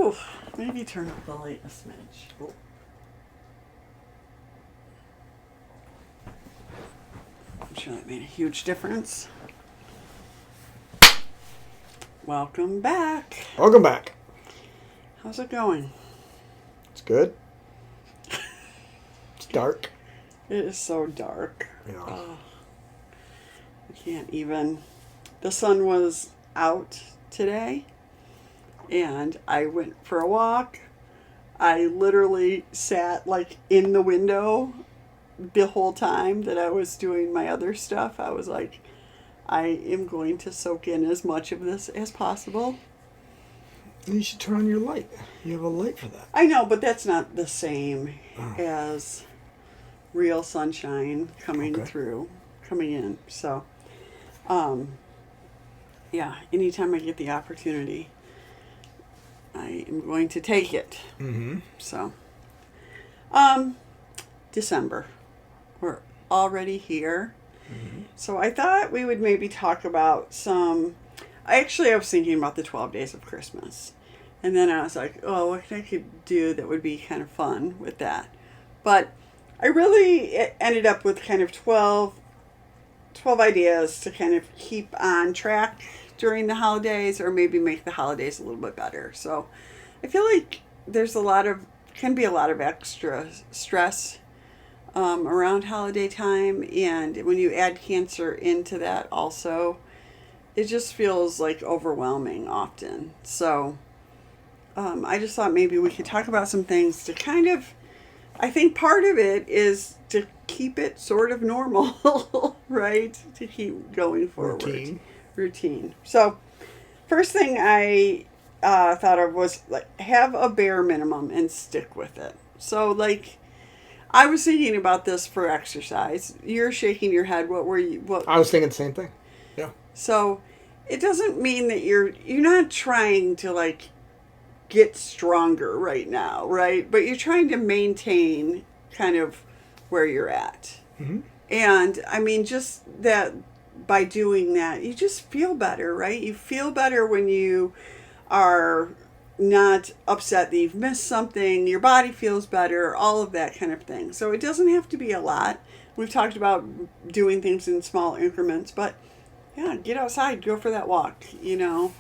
Ooh, maybe turn up the light a smidge. Oh. I'm sure that made a huge difference. Welcome back. Welcome back. How's it going? It's good. It's dark. It is so dark. Yeah. I can't even. The sun was out today, and I went for a walk. I literally sat like in the window the whole time that I was doing my other stuff. I was like, I am going to soak in as much of this as possible. You should turn on your light. You have a light for that. I know, but that's not the same as real sunshine coming in. So, yeah, anytime I get the opportunity, I am going to take it. Mm-hmm. So, December. We're already here. Mm-hmm. So I thought we would maybe talk about I was thinking about the 12 days of Christmas. And then I was like, oh, what I could do that would be kind of fun with that. But I really ended up with kind of 12 ideas to kind of keep on track during the holidays, or maybe make the holidays a little bit better. So I feel like can be a lot of extra stress around holiday time, and when you add cancer into that also, it just feels like overwhelming often. So I just thought maybe we could talk about some things to kind of, I think part of it is to keep it sort of normal, right? To keep going forward. Routine. So first thing I thought of was like have a bare minimum and stick with it. So like, I was thinking about this for exercise. You're shaking your head. What were you? What? I was thinking the same thing. Yeah. So it doesn't mean that you're not trying to like get stronger right now, right? But you're trying to maintain kind of where you're at. Mm-hmm. And I mean, just that by doing that, you just feel better, right? You feel better when you are not upset that you've missed something. Your body feels better, all of that kind of thing. So it doesn't have to be a lot. We've talked about doing things in small increments, but yeah, get outside, go for that walk, do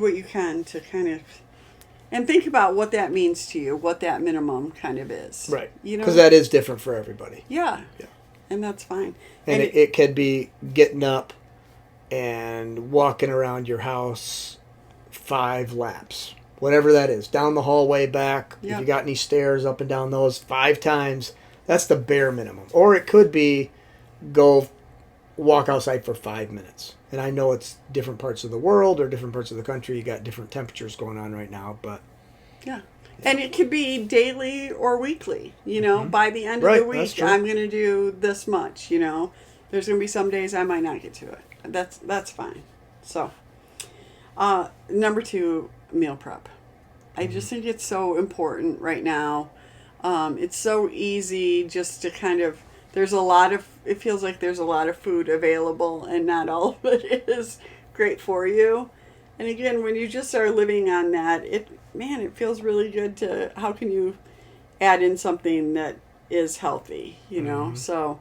what you can to kind of, and think about what that means to you, what that minimum kind of is. Right. Because that is different for everybody. Yeah. And that's fine. And it could be getting up and walking around your house 5 laps, whatever that is, down the hallway, back. Yep. If you got any stairs, up and down those 5 times, that's the bare minimum. Or it could be go walk outside for 5 minutes. And I know it's different parts of the world or different parts of the country. You got different temperatures going on right now, but yeah. And it could be daily or weekly, by the end of the week, I'm going to do this much, There's going to be some days I might not get to it. That's fine. So, number 2, meal prep. I just think it's so important right now. It's so easy just to kind of, it feels like there's a lot of food available and not all of it is great for you. And again, when you just are living on that, it feels really good to, how can you add in something that is healthy, Mm-hmm. So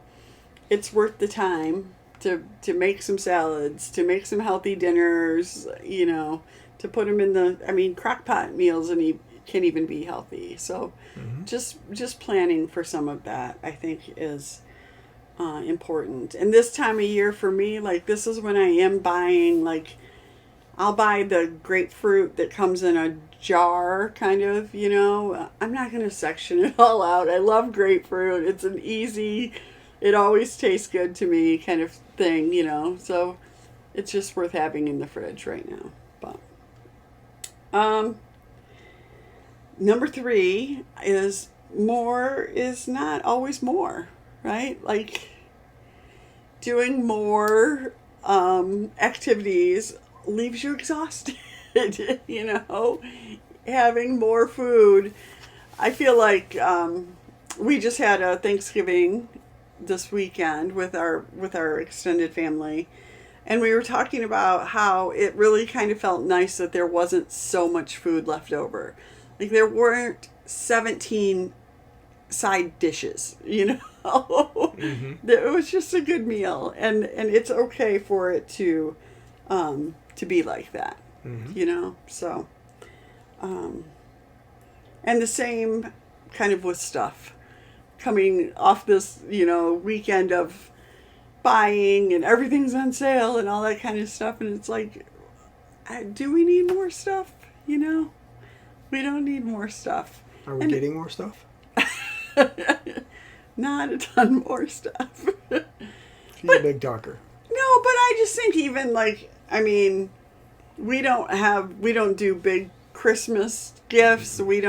it's worth the time to make some salads, to make some healthy dinners, to put them in crock pot meals, and you can even be healthy. So mm-hmm. just planning for some of that, I think, is important. And this time of year for me, like, this is when I am buying, like, I'll buy the grapefruit that comes in a jar, kind of, I'm not going to section it all out. I love grapefruit. It's an easy, it always tastes good to me kind of thing, so it's just worth having in the fridge right now. But number 3 is more is not always more, right? Like, doing more activities leaves you exhausted. Having more food. I feel like we just had a Thanksgiving this weekend with our extended family, And we were talking about how it really kind of felt nice that there wasn't so much food left over. Like there weren't 17 side dishes, you know. Mm-hmm. It was just a good meal, and it's okay for it to be like that, mm-hmm. you know. So, and the same kind of with stuff coming off this, you know, weekend of buying and everything's on sale and all that kind of stuff, and it's like, do we need more stuff? You know, we don't need more stuff. Are we getting more stuff? Not a ton more stuff. She's a big talker. No, but I just think even like, I mean, we don't do big Christmas gifts. We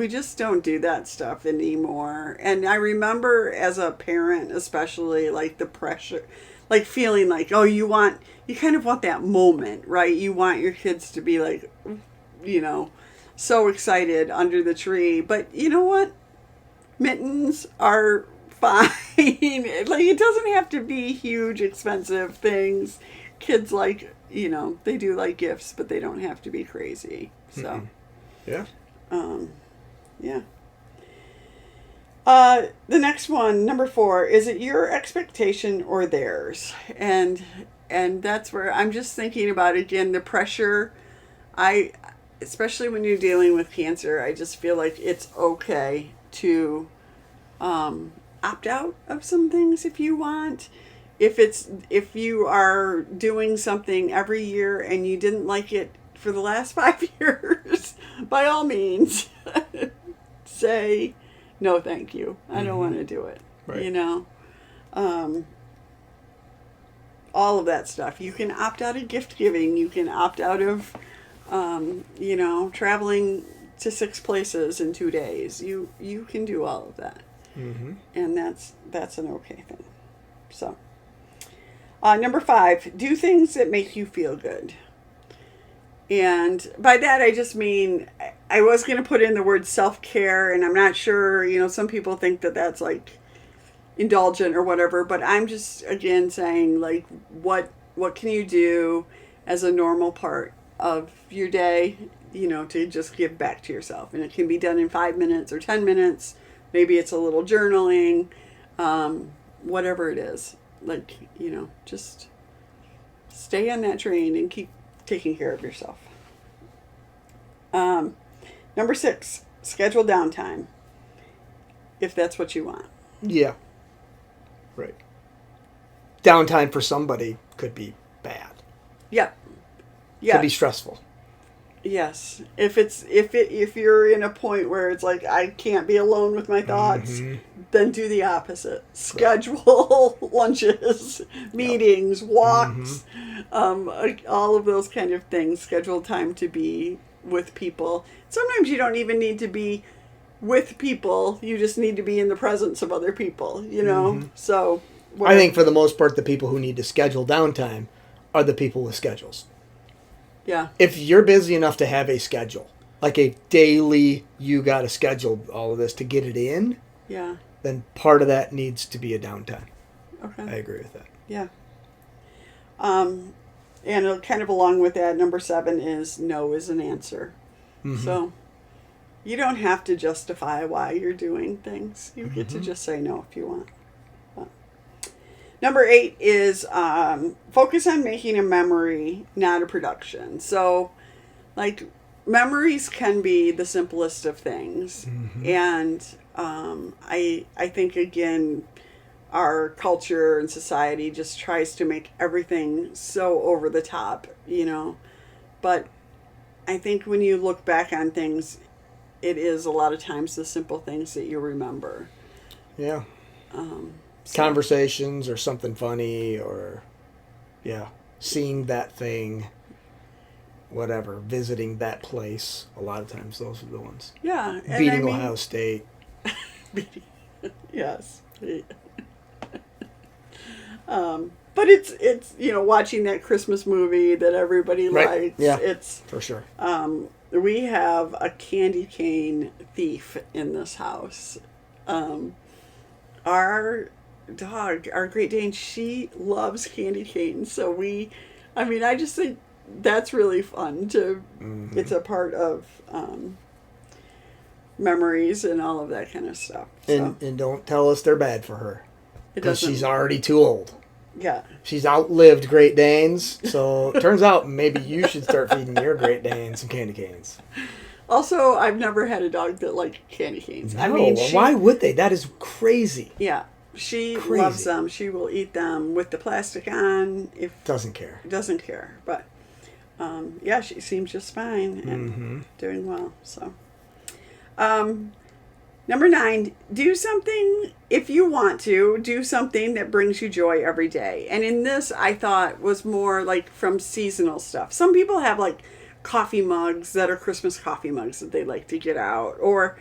just don't do that stuff anymore. And I remember as a parent, especially, like the pressure, like feeling like, oh, you kind of want that moment, right? You want your kids to be like, you know, so excited under the tree. But you know what? Mittens are fine. Like, it doesn't have to be huge, expensive things. Kids like, you know, they do like gifts, but they don't have to be crazy. So, yeah. Yeah. The next one, number 4, is it your expectation or theirs? And that's where I'm just thinking about, again, the pressure. Especially when you're dealing with cancer, I just feel like it's okay to opt out of some things if you want. If you are doing something every year and you didn't like it for the last 5 years, by all means, say no, thank you. I don't want to do it. Right. You know, all of that stuff. You can opt out of gift giving. You can opt out of, you know, traveling to 6 places in 2 days. You can do all of that. Mm-hmm. And that's an okay thing. So, number 5, do things that make you feel good. And by that, I just mean, I was going to put in the word self-care, and I'm not sure, you know, some people think that that's like indulgent or whatever, but I'm just, again, saying, like, what can you do as a normal part of your day, you know, to just give back to yourself. And it can be done in 5 minutes or 10 minutes. Maybe it's a little journaling, whatever it is. Like, you know, just stay on that train and keep taking care of yourself. Number 6, schedule downtime, if that's what you want. Yeah. Right. Downtime for somebody could be bad. Yep. Yeah. Could be stressful. Yes. If you're in a point where it's like, I can't be alone with my thoughts, mm-hmm. then do the opposite. Schedule right. lunches, meetings, yep. walks, mm-hmm. All of those kind of things. Schedule time to be with people. Sometimes you don't even need to be with people. You just need to be in the presence of other people, you know? Mm-hmm. So I think for the most part, the people who need to schedule downtime are the people with schedules. Yeah. If you're busy enough to have a schedule, like a daily, you got to schedule all of this to get it in, yeah, then part of that needs to be a downtime. Okay. I agree with that. Yeah. And kind of along with that, number 7 is no is an answer. Mm-hmm. So you don't have to justify why you're doing things. You get to just say no if you want. Number 8 is focus on making a memory, not a production. So, like, memories can be the simplest of things. Mm-hmm. And I think, again, our culture and society just tries to make everything so over the top, you know. But I think when you look back on things, it is a lot of times the simple things that you remember. Yeah. Conversations or something funny or, yeah, seeing that thing, whatever, visiting that place. A lot of times those are the ones. Yeah. Beating Ohio State. Yes. But it's you know, watching that Christmas movie that everybody right. likes. Yeah, it's for sure. We have a candy cane thief in this house. Our dog, our Great Dane, she loves candy canes. So I just think that's really fun to, it's a part of memories and all of that kind of stuff. So. And don't tell us they're bad for her. Because she's already too old. Yeah. She's outlived Great Danes, so it turns out maybe you should start feeding your Great Danes some candy canes. Also, I've never had a dog that liked candy canes. No, why would they? That is crazy. Yeah. She loves them. She will eat them with the plastic on. Doesn't care. But, yeah, she seems just fine and doing well. So, number 9, do something, if you want to, do something that brings you joy every day. And in this, I thought was more like from seasonal stuff. Some people have like coffee mugs that are Christmas coffee mugs that they like to get out, or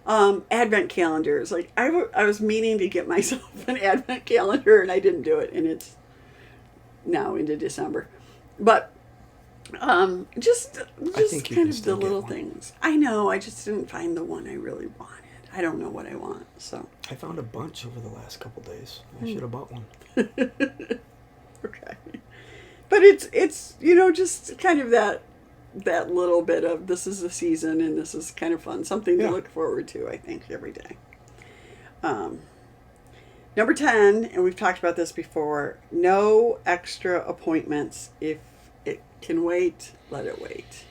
advent calendars. Like I was meaning to get myself an advent calendar and I didn't do it, and it's now into December. But just kind of the little things. I know, I just didn't find the one I really wanted. I don't know what I want, so. I found a bunch over the last couple days. I should have bought one. Okay. But it's just kind of that little bit of this is the season and this is kind of fun. Something to look forward to, I think, every day. Number 10, and we've talked about this before, no extra appointments. If it can wait, let it wait.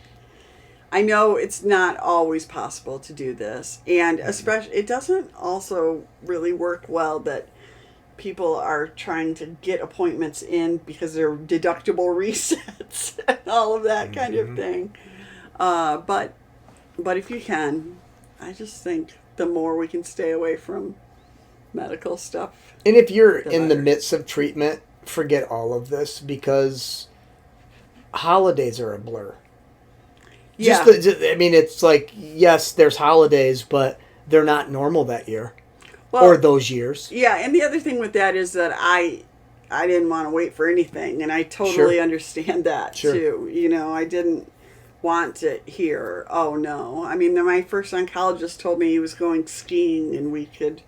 I know it's not always possible to do this, and especially it doesn't also really work well that people are trying to get appointments in because they're deductible resets and all of that kind of thing. But if you can, I just think the more we can stay away from medical stuff. And if you're in the midst of treatment, forget all of this, because holidays are a blur. Yeah. It's like, yes, there's holidays, but they're not normal that year or those years. Yeah, and the other thing with that is that I didn't want to wait for anything, and I totally understand that too. I didn't want to hear, oh no. I mean, my first oncologist told me he was going skiing and we could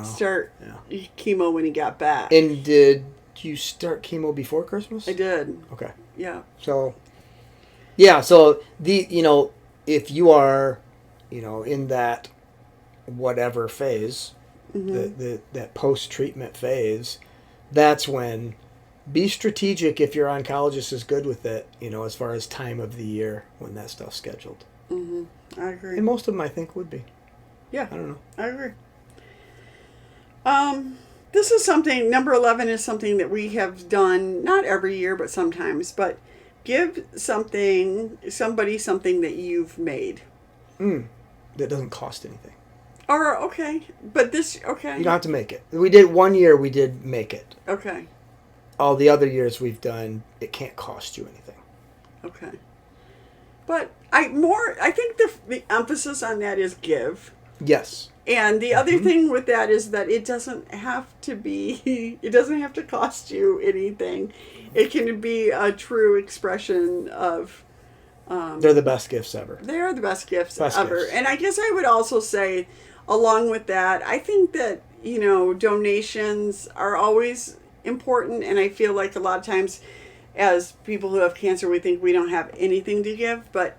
start chemo when he got back. And did you start chemo before Christmas? I did. Okay. Yeah. So if you are, in that whatever phase, that post-treatment phase, that's when be strategic if your oncologist is good with it, as far as time of the year when that stuff's scheduled. I agree. And most of them, I think, would be. Yeah. I don't know. I agree. This is something, number 11 is something that we have done, not every year, but sometimes, but give somebody something that you've made. That doesn't cost anything. Or, okay. But okay. You don't have to make it. We did one year, we did make it. Okay. All the other years we've done, it can't cost you anything. Okay. But I think the emphasis on that is give. Yes. And the other thing with that is that it doesn't have to cost you anything. It can be a true expression of... they're the best gifts ever. They are the best gifts ever. And I guess I would also say, along with that, I think that, donations are always important. And I feel like a lot of times as people who have cancer, we think we don't have anything to give. But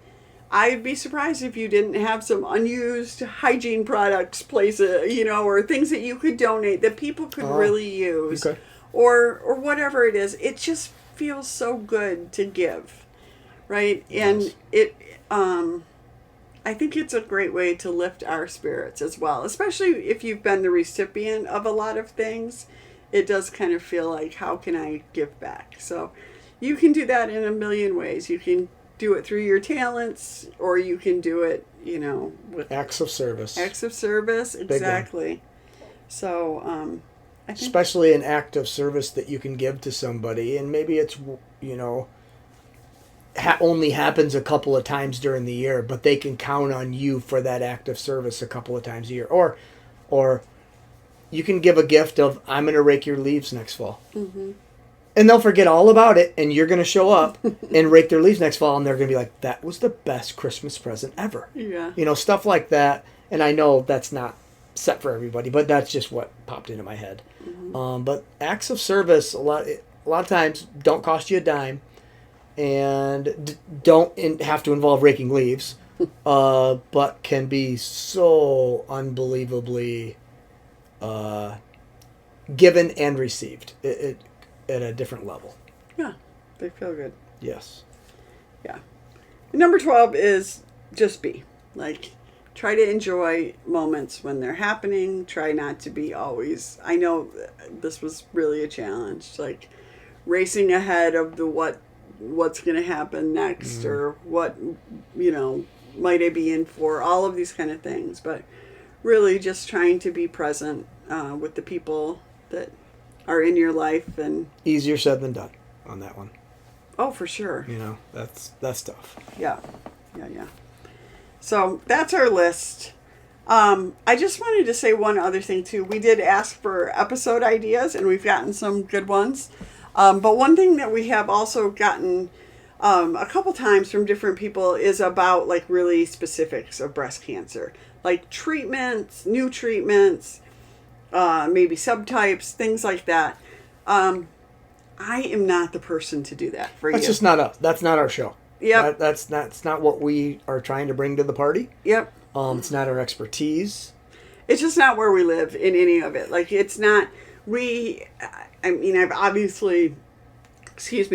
I'd be surprised if you didn't have some unused hygiene products, or things that you could donate that people could really use. Okay. Or whatever it is. It just feels so good to give, right? And I think it's a great way to lift our spirits as well, especially if you've been the recipient of a lot of things. It does kind of feel like, how can I give back? So you can do that in a million ways. You can do it through your talents, or you can do it, with acts of service. Acts of service, exactly. So, I think, especially an act of service that you can give to somebody, and maybe it's, only happens a couple of times during the year, but they can count on you for that act of service a couple of times a year. Or you can give a gift of, I'm going to rake your leaves next fall. And they'll forget all about it, and you're going to show up and rake their leaves next fall, and they're going to be like, that was the best Christmas present ever. Yeah. Stuff like that. And I know that's not set for everybody, but that's just what popped into my head. But acts of service, a lot of times, don't cost you a dime, and don't have to involve raking leaves, but can be so unbelievably given and received at a different level. Yeah, they feel good. Yes. Yeah. Number 12 is just be. Like, try to enjoy moments when they're happening. Try not to be always... I know this was really a challenge. Like, racing ahead of what's going to happen next, or what, might I be in for, all of these kind of things. But really just trying to be present with the people that are in your life. And easier said than done on that one. Oh, for sure. That's tough. Yeah. So that's our list. I just wanted to say one other thing too. We did ask for episode ideas, and we've gotten some good ones. But one thing that we have also gotten a couple times from different people is about like really specifics of breast cancer, like treatments, new treatments, maybe subtypes, things like that. I am not the person to do that for you. That's just not us. That's not our show. Yep. That's not what we are trying to bring to the party. Yep. It's not our expertise. It's just not where we live in any of it. Like, it's not... I've obviously,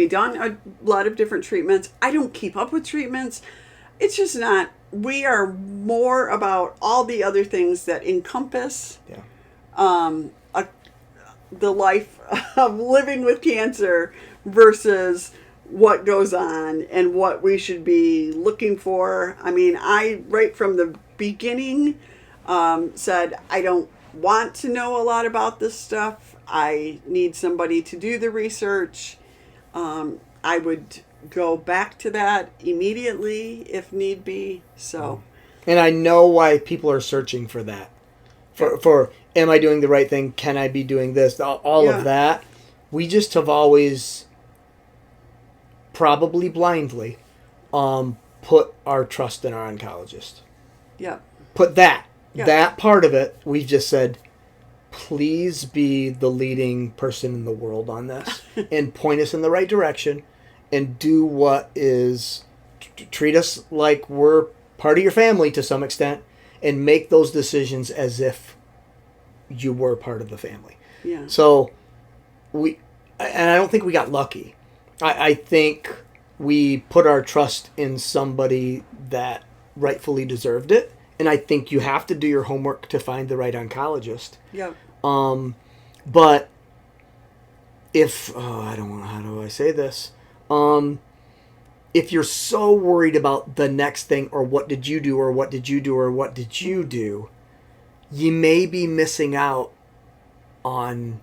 done a lot of different treatments. I don't keep up with treatments. It's just not... We are more about all the other things that encompass... Yeah. The life of living with cancer versus what goes on and what we should be looking for. I mean, I, right from the beginning, said, I don't want to know a lot about this stuff. I need somebody to do the research. I would go back to that immediately if need be. So, and I know why people are searching for that. For am I doing the right thing? Can I be doing this? All of that. We just have always, probably blindly, put our trust in our oncologist. Yeah. Put that part of it. We've just said, please be the leading person in the world on this and point us in the right direction and do what is, treat us like we're part of your family to some extent, and make those decisions as if you were part of the family. Yeah. So and I don't think we got lucky. I think we put our trust in somebody that rightfully deserved it. And I think you have to do your homework to find the right oncologist. Yeah. But if, I don't know, how do I say this? If you're so worried about the next thing, or what did you do, or what did you do, or what did you do, you may be missing out on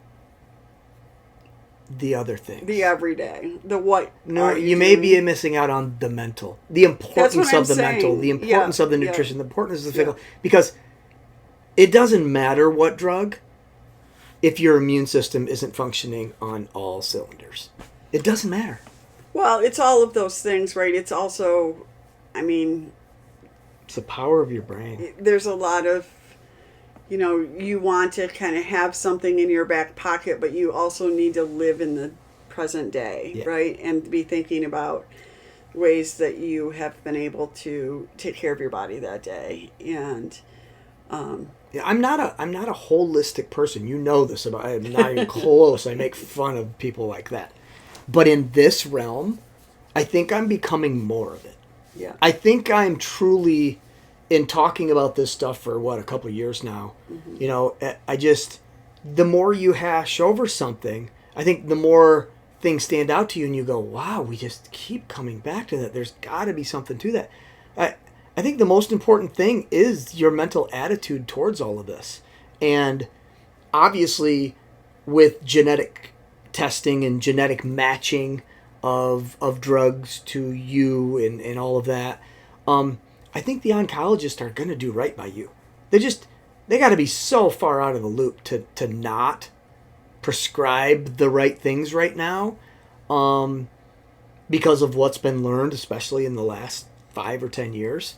the other things. The everyday. The what. No, you may be missing out on the mental. The importance of the mental. The importance of the nutrition. The importance of the physical. Because it doesn't matter what drug if your immune system isn't functioning on all cylinders. It doesn't matter. Well, it's all of those things, right? It's also, it's the power of your brain. There's a lot of, you want to kind of have something in your back pocket, but you also need to live in the present day, right? And be thinking about ways that you have been able to take care of your body that day. And I'm not a holistic person. You know this about. I'm not even close. I make fun of people like that. But in this realm, I think I'm becoming more of it. Yeah. I think I'm truly, in talking about this stuff for, a couple of years now, the more you hash over something, I think the more things stand out to you and you go, wow, we just keep coming back to that. There's got to be something to that. I think the most important thing is your mental attitude towards all of this. And obviously with genetic testing and genetic matching of drugs to you and all of that, I think the oncologists are going to do right by you. They got to be so far out of the loop to not prescribe the right things right now, because of what's been learned, especially in the last 5 or 10 years.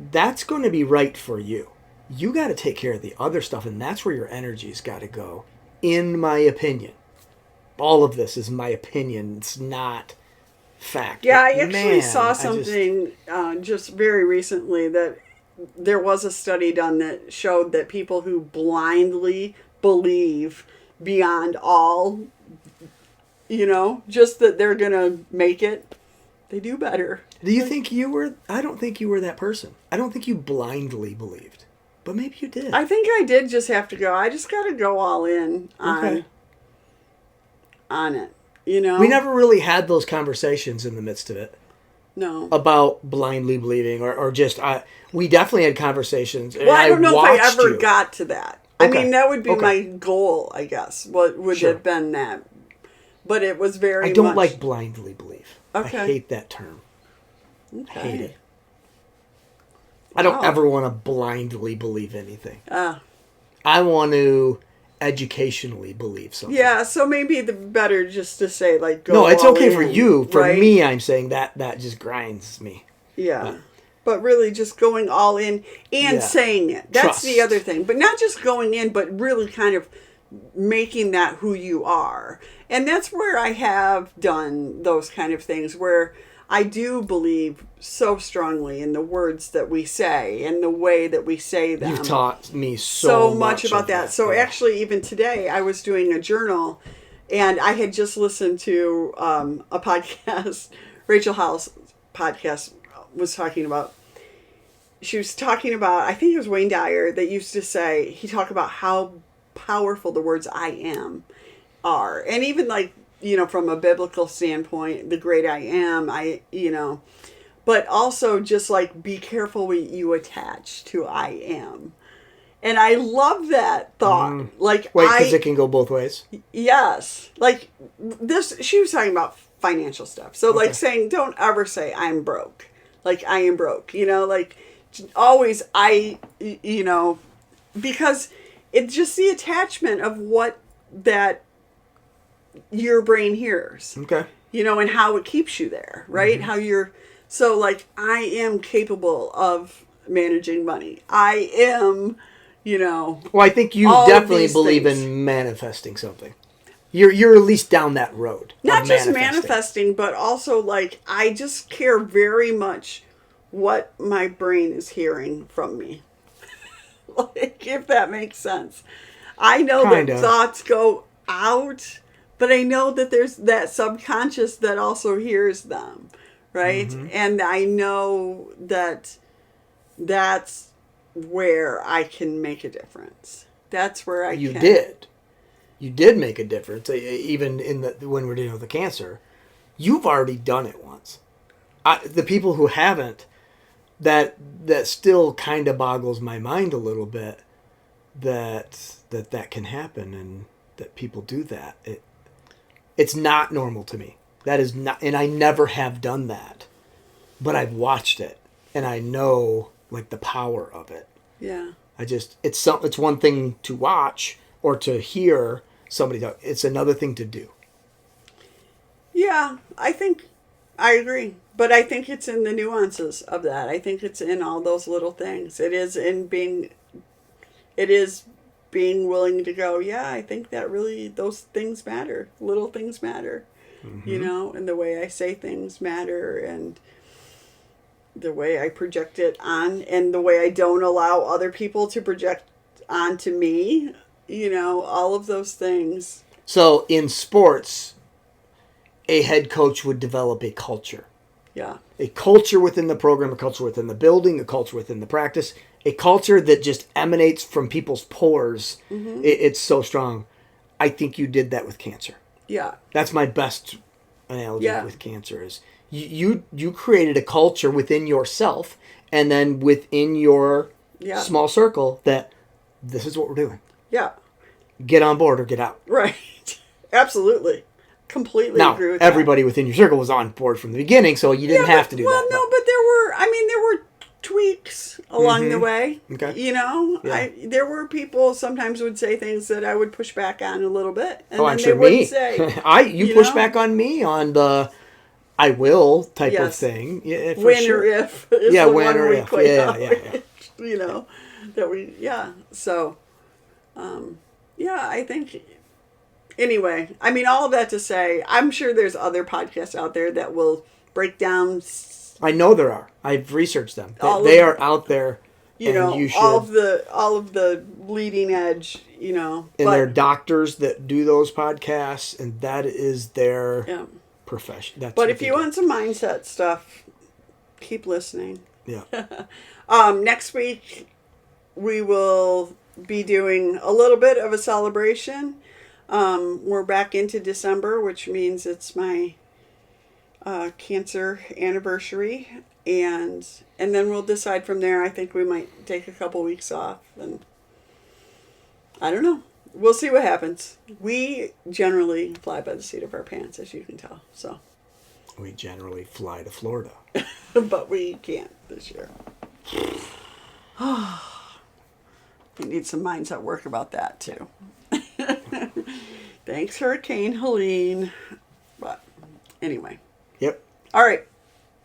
That's going to be right for you. You got to take care of the other stuff, and that's where your energy's got to go in my opinion. All of this is my opinion. It's not fact. Yeah, I actually saw something just very recently that there was a study done that showed that people who blindly believe beyond all, just that they're going to make it, they do better. Do you think you were? I don't think you were that person. I don't think you blindly believed. But maybe you did. I think I did just have to go. I just got to go all in on it. We never really had those conversations in the midst of it. No. About blindly believing or just... we definitely had conversations. Well, I don't know if I ever got to that. Okay. I mean, that would be my goal, I guess. What would have been that. But it was very I don't like blindly believe. Okay. I hate that term. Okay. I hate it. I don't ever want to blindly believe anything. I want to educationally believe something. Yeah, so maybe the better just to say, go No, it's okay in, for you. For right? me, I'm saying that just grinds me. Yeah. But really just going all in and saying it. That's Trust. the other thing. But not just going in, but really kind of making that who you are. And that's where I have done those kind of things where I do believe so strongly in the words that we say and the way that we say them. You've taught me so much about that. So actually, even today, I was doing a journal, and I had just listened to a podcast. Rachel Howell's podcast was talking about. She was talking about, I think it was Wayne Dyer that used to say, he talked about how powerful the words "I am" are, and even from a biblical standpoint, the great I am, but also just be careful what you attach to I am. And I love that thought. Because it can go both ways. Yes. She was talking about financial stuff. So saying, don't ever say I'm broke. I am broke, always because it's just the attachment of what that your brain hears. Okay. And how it keeps you there, right? Mm-hmm. How you're so I am capable of managing money. I am, Well, I think you definitely believe in manifesting something. You're at least down that road. Not just manifesting, but also I just care very much what my brain is hearing from me. If that makes sense. I know that thoughts go out, but I know that there's that subconscious that also hears them, right? Mm-hmm. And I know that that's where I can make a difference. That's where I can. You did make a difference, even when we're dealing with the cancer. You've already done it once. The people who haven't, that still kind of boggles my mind a little bit that can happen and that people do that. It's not normal to me. That is not, and I never have done that. But I've watched it, and I know the power of it. Yeah. It's one thing to watch or to hear somebody talk. It's another thing to do. Yeah, I think I agree. But I think it's in the nuances of that. I think it's in all those little things. It is being willing to go, yeah, I think that really, those things matter. Little things matter, mm-hmm. And the way I say things matter, and the way I project it on, and the way I don't allow other people to project onto me, all of those things. So in sports, a head coach would develop a culture. Yeah. A culture within the program, a culture within the building, a culture within the practice, a culture that just emanates from people's pores. Mm-hmm. It's so strong. I think you did that with cancer. Yeah. That's my best analogy with cancer is you created a culture within yourself and then within your small circle that this is what we're doing. Yeah. Get on board or get out. Right. Absolutely. Completely agree with everybody within your circle was on board from the beginning, so you didn't have to do that. Well, no, but there were tweaks along the way. Okay. There were people sometimes would say things that I would push back on a little bit, and then I'm they sure wouldn't say. You push back on me on the "I will" type of thing. Yeah, for when sure. or if. Is the when one or we if. quite Yeah. that we So, I think anyway, I mean, all of that to say, I'm sure there's other podcasts out there that will break down. I know there are. I've researched them. They are out there. You know, you should, all of the leading edge, you know. And there are doctors that do those podcasts, and that is their profession. But if you want some mindset stuff, keep listening. Yeah. Next week, we will be doing a little bit of a celebration. We're back into December, which means it's my cancer anniversary. And then we'll decide from there. I think we might take a couple weeks off. And I don't know. We'll see what happens. We generally fly by the seat of our pants, as you can tell. So we generally fly to Florida. But we can't this year. We need some mindset work about that, too. Thanks, Hurricane Helene. But anyway. Yep. All right.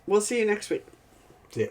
We'll see you next week. See ya.